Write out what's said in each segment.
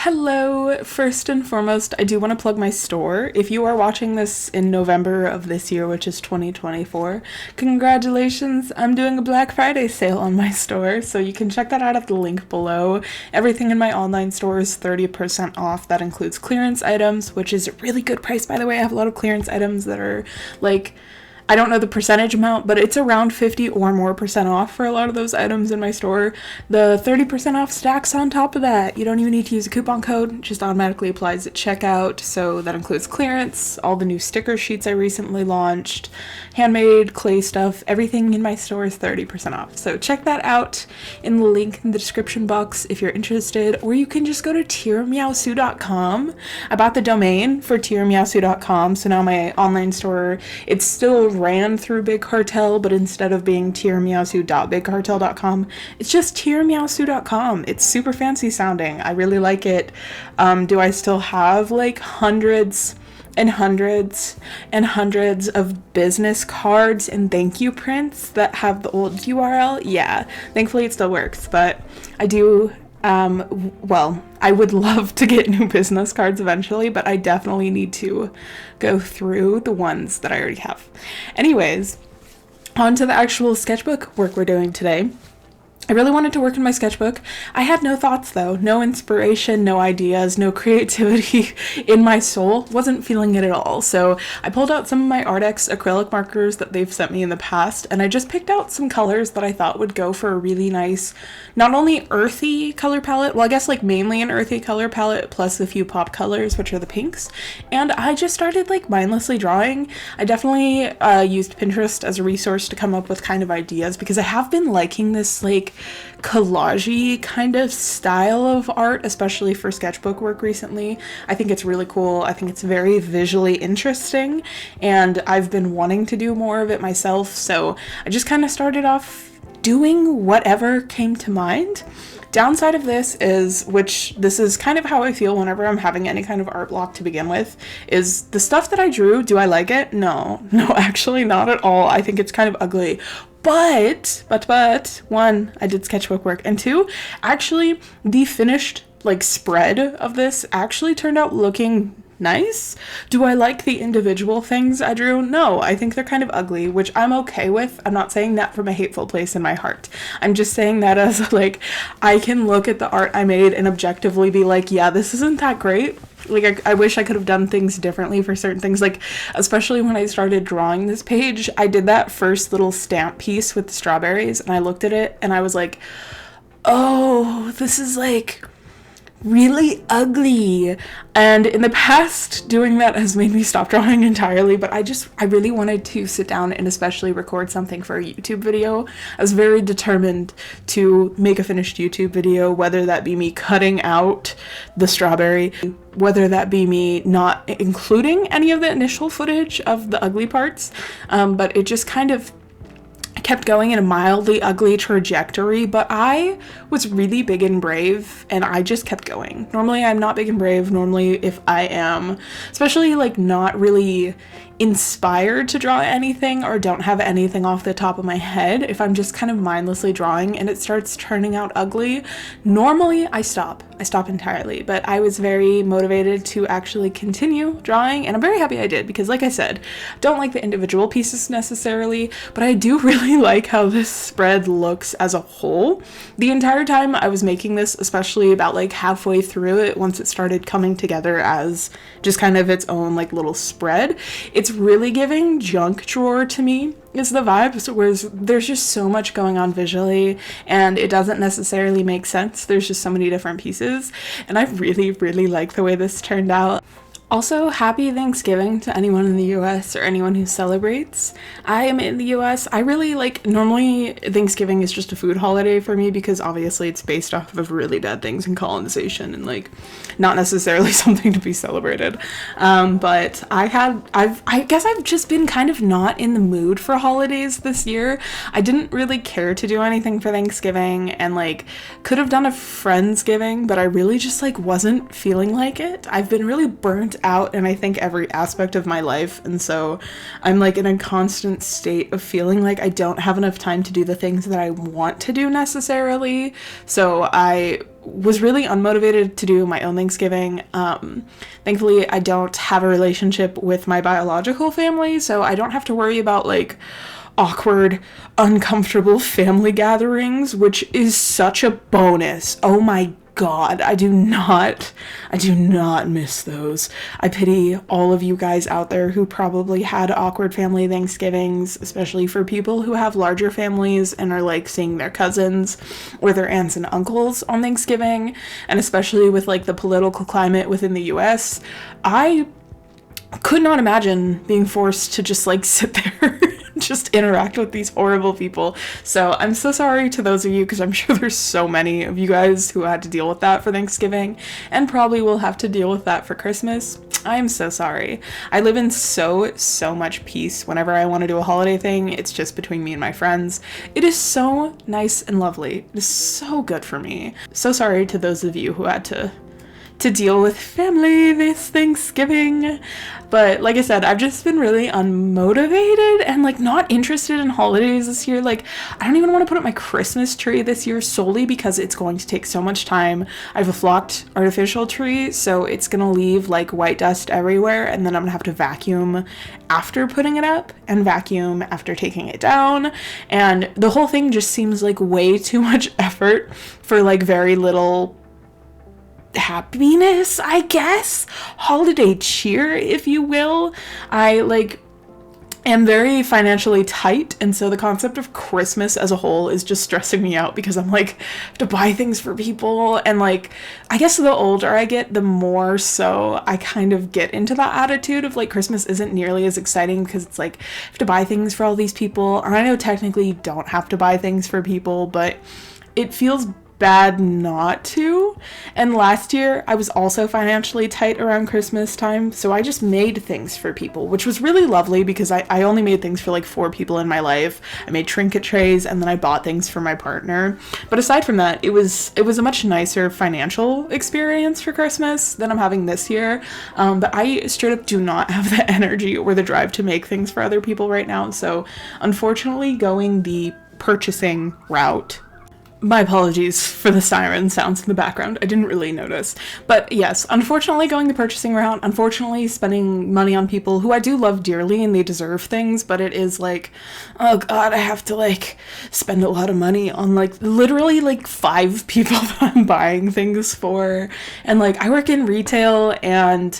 Hello! First and foremost, I do want to plug my store. If you are watching this in November of this year, which is 2024, congratulations! I'm doing a Black Friday sale on my store, so you can check that out at the link below. Everything in my online store is 30% off. That includes clearance items, which is a really good price, by the way. I have a lot of clearance items that are like, I don't know the percentage amount, but it's around 50 or more percent off for a lot of those items in my store. The 30% off stacks on top of that. You don't even need to use a coupon code, it just automatically applies at checkout. So that includes clearance, all the new sticker sheets I recently launched, handmade clay stuff. Everything in my store is 30% off. So check that out in the link in the description box if you're interested, or you can just go to tirameowsu.com. I bought the domain for tirameowsu.com, so now my online store, it's still ran through Big Cartel, but instead of being tirameowsu.bigcartel.com, it's just tirameowsu.com. It's super fancy sounding. I really like it. Do I still have like hundreds and hundreds and hundreds of business cards and thank you prints that have the old URL? Yeah, thankfully it still works, but I do I would love to get new business cards eventually, but I definitely need to go through the ones that I already have. Anyways, on to the actual sketchbook work we're doing today. I really wanted to work in my sketchbook. I had no thoughts though, no inspiration, no ideas, no creativity in my soul. Wasn't feeling it at all. So I pulled out some of my Artex acrylic markers that they've sent me in the past, and I just picked out some colors that I thought would go for a really nice, not only earthy color palette, well I guess like mainly an earthy color palette plus a few pop colors, which are the pinks. And I just started like mindlessly drawing. I definitely used Pinterest as a resource to come up with kind of ideas because I have been liking this like collage-y kind of style of art, especially for sketchbook work recently. I think it's really cool. I think it's very visually interesting, and I've been wanting to do more of it myself, so I just kind of started off doing whatever came to mind. Downside of this is, which this is kind of how I feel whenever I'm having any kind of art block to begin with, is the stuff that I drew, do I like it? No, actually not at all. I think it's kind of ugly. But, one, I did sketchbook work, and two, actually, the finished, like, spread of this actually turned out looking nice. Do I like the individual things I drew? No, I think they're kind of ugly, which I'm okay with. I'm not saying that from a hateful place in my heart. I'm just saying that as, like, I can look at the art I made and objectively be like, yeah, this isn't that great. Like, I wish I could have done things differently for certain things, like, especially when I started drawing this page, I did that first little stamp piece with the strawberries, and I looked at it, and I was like, oh, this is, like, really ugly. And in the past, doing that has made me stop drawing entirely, but I really wanted to sit down and especially record something for a YouTube video. I was very determined to make a finished YouTube video, whether that be me cutting out the strawberry, whether that be me not including any of the initial footage of the ugly parts, but it just kind of kept going in a mildly ugly trajectory, but I was really big and brave, and I just kept going. Normally I'm not big and brave. Normally if I am, especially like not really inspired to draw anything or don't have anything off the top of my head, if I'm just kind of mindlessly drawing and it starts turning out ugly, normally I stop entirely. But I was very motivated to actually continue drawing, and I'm very happy I did, because like I said, don't like the individual pieces necessarily, but I do really like how this spread looks as a whole. The entire time I was making this, especially about like halfway through it, once it started coming together as just kind of its own like little spread, it's really giving junk drawer to me is the vibe. So whereas there's just so much going on visually and it doesn't necessarily make sense. There's just so many different pieces, and I really like the way this turned out. Also, happy Thanksgiving to anyone in the US or anyone who celebrates. I am in the US. I really like, normally Thanksgiving is just a food holiday for me because obviously it's based off of really bad things in colonization and like not necessarily something to be celebrated. But I guess I've just been kind of not in the mood for holidays this year. I didn't really care to do anything for Thanksgiving, and like could have done a Friendsgiving, but I really just like wasn't feeling like it. I've been really burnt out in, I think, every aspect of my life. And so I'm like in a constant state of feeling like I don't have enough time to do the things that I want to do necessarily. So I was really unmotivated to do my own Thanksgiving. Thankfully, I don't have a relationship with my biological family, so I don't have to worry about like awkward, uncomfortable family gatherings, which is such a bonus. Oh my God, I do not miss those. I pity all of you guys out there who probably had awkward family Thanksgivings, especially for people who have larger families and are like seeing their cousins or their aunts and uncles on Thanksgiving, and especially with like the political climate within the US. I could not imagine being forced to just like sit there just interact with these horrible people. So I'm so sorry to those of you, because I'm sure there's so many of you guys who had to deal with that for Thanksgiving and probably will have to deal with that for Christmas. I'm so sorry. I live in so much peace. Whenever I want to do a holiday thing, it's just between me and my friends. It is so nice and lovely. It is so good for me. So sorry to those of you who had to deal with family this Thanksgiving. But like I said, I've just been really unmotivated and like not interested in holidays this year. Like, I don't even want to put up my Christmas tree this year solely because it's going to take so much time. I have a flocked artificial tree, so it's gonna leave like white dust everywhere, and then I'm gonna have to vacuum after putting it up and vacuum after taking it down, and the whole thing just seems like way too much effort for like very little happiness, I guess, holiday cheer, if you will. I like am very financially tight, and so the concept of Christmas as a whole is just stressing me out because I'm like, I have to buy things for people, and like, I guess the older I get, the more so I kind of get into that attitude of like Christmas isn't nearly as exciting because it's like I have to buy things for all these people. And I know technically you don't have to buy things for people, but it feels bad not to. And last year I was also financially tight around Christmas time, so I just made things for people, which was really lovely because I only made things for like 4 people in my life. I made trinket trays, and then I bought things for my partner. But aside from that, it was a much nicer financial experience for Christmas than I'm having this year. But I straight up do not have the energy or the drive to make things for other people right now. So unfortunately, going the purchasing route. My apologies for the siren sounds in the background. I didn't really notice. But yes, unfortunately going the purchasing route, unfortunately spending money on people who I do love dearly and they deserve things, but it is like, oh God, I have to like spend a lot of money on like literally like 5 people that I'm buying things for. And like I work in retail, and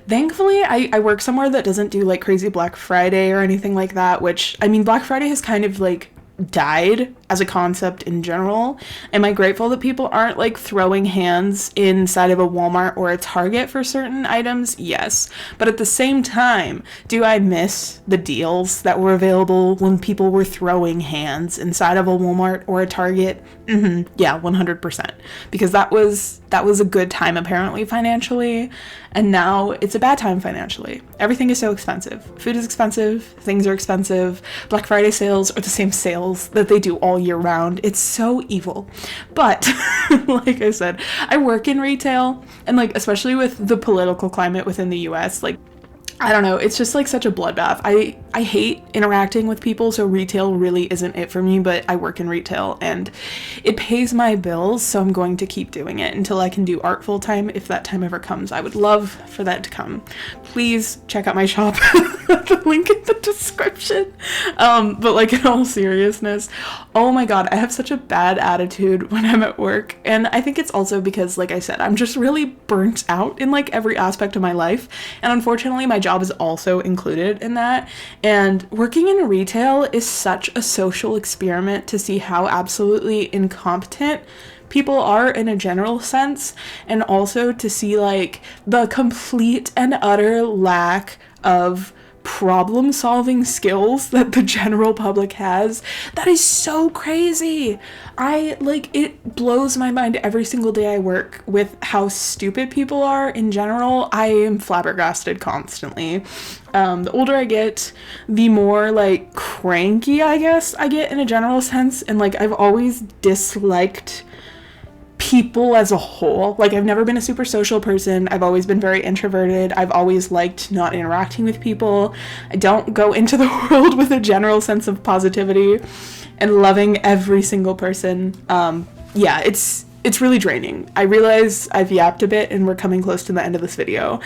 thankfully, I work somewhere that doesn't do like crazy Black Friday or anything like that, which, I mean, Black Friday has kind of like died as a concept in general. Am I grateful that people aren't like throwing hands inside of a Walmart or a Target for certain items? Yes. But at the same time, do I miss the deals that were available when people were throwing hands inside of a Walmart or a Target? Yeah, 100%. Because that was a good time apparently financially, and now it's a bad time financially. Everything is so expensive. Food is expensive, things are expensive. Black Friday sales are the same sales that they do all year round. It's so evil. But like I said, I work in retail, and like especially with the political climate within the US, like I don't know, it's just like such a bloodbath. I hate interacting with people, so retail really isn't it for me, but I work in retail and it pays my bills, so I'm going to keep doing it until I can do art full time, if that time ever comes. I would love for that to come. Please check out my shop. The link in the description. But like in all seriousness, oh my God, I have such a bad attitude when I'm at work, and I think it's also because, like I said, I'm just really burnt out in like every aspect of my life, and unfortunately my job is also included in that. And working in retail is such a social experiment to see how absolutely incompetent people are in a general sense, and also to see like the complete and utter lack of problem solving skills that the general public has. That is so crazy. It blows my mind every single day I work with how stupid people are in general. I am flabbergasted constantly. The older I get, the more like cranky I guess I get in a general sense, and like I've always disliked people as a whole. Like, I've never been a super social person. I've always been very introverted. I've always liked not interacting with people. I don't go into the world with a general sense of positivity and loving every single person. Yeah, it's really draining. I realize I've yapped a bit and we're coming close to the end of this video.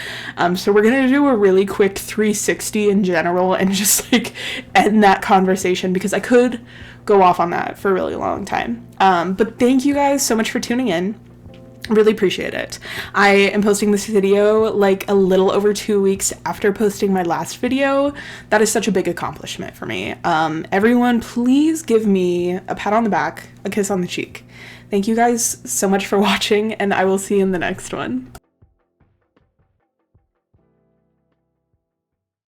So we're gonna do a really quick 360 in general and just like end that conversation, because I could go off on that for a really long time. But thank you guys so much for tuning in. Really appreciate it. I am posting this video like a little over 2 weeks after posting my last video. That is such a big accomplishment for me. Everyone, please give me a pat on the back, a kiss on the cheek. Thank you guys so much for watching, and I will see you in the next one.